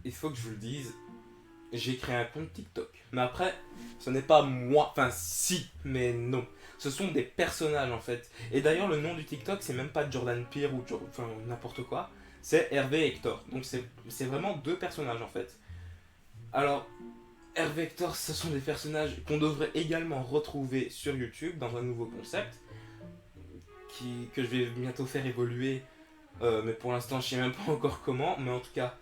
Il faut que je vous le dise, j'ai créé un compte TikTok. Mais après, ce n'est pas moi. Enfin, si, mais non. Ce sont des personnages en fait. Et d'ailleurs, le nom du TikTok, c'est même pas Jordan Peele ou enfin, n'importe quoi. C'est Hervé et Hector. Donc c'est vraiment deux personnages en fait. Alors, Hervé et Hector, ce sont des personnages qu'on devrait également retrouver sur YouTube dans un nouveau concept que je vais bientôt faire évoluer. Mais pour l'instant, je sais même pas encore comment. Mais en tout cas,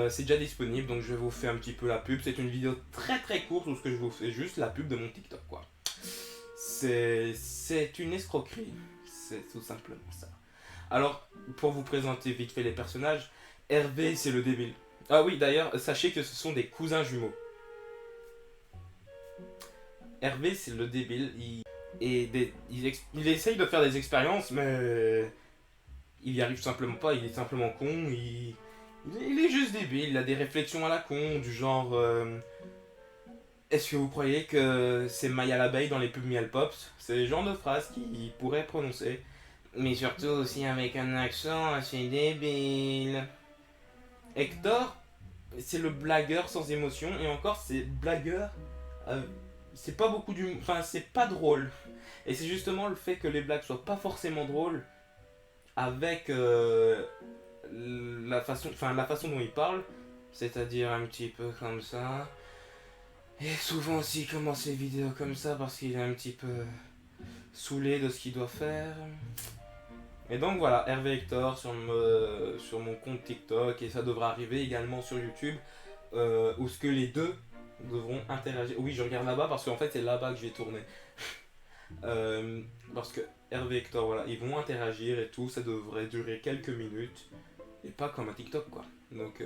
c'est déjà disponible. Donc je vais vous faire un petit peu la pub. C'est une vidéo très très courte où ce que je vous fais juste la pub de mon TikTok quoi. C'est une escroquerie. C'est tout simplement ça. Alors, pour vous présenter vite fait les personnages, Hervé c'est le débile. Ah oui, d'ailleurs, sachez que ce sont des cousins jumeaux. Hervé c'est le débile. Il essaye de faire des expériences, mais il y arrive simplement pas. Il est simplement con. Il est juste débile. Il a des réflexions à la con, du genre. Est-ce que vous croyez que c'est Maya l'abeille dans les pubs Miel Pops? C'est le genre de phrase qu'il pourrait prononcer. Mais surtout aussi avec un accent assez débile. Hector, c'est le blagueur sans émotion. Et encore, c'est blagueur. euh, c'est pas beaucoup du. Enfin, c'est pas drôle. Et c'est justement le fait que les blagues soient pas forcément drôles avec la façon dont il parle. C'est-à-dire un petit peu comme ça. Et souvent aussi il commence les vidéos comme ça parce qu'il est un petit peu saoulé de ce qu'il doit faire. Et donc voilà, Hervé Hector sur mon compte TikTok et ça devra arriver également sur YouTube où ce que les deux devront interagir. Oui, je regarde là-bas parce qu'en fait c'est là-bas que je vais tourner. Parce que Hervé et Hector, voilà, ils vont interagir et tout, ça devrait durer quelques minutes et pas comme un TikTok quoi. Donc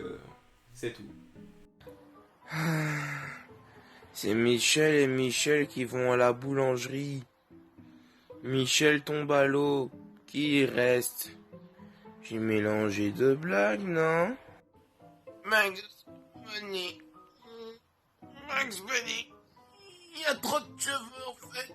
c'est tout. C'est Michel et Michel qui vont à la boulangerie. Michel tombe à l'eau. Qui reste? J'ai mélangé deux blagues, non? Max Bunny. Max Bunny. Il y a trop de cheveux en fait.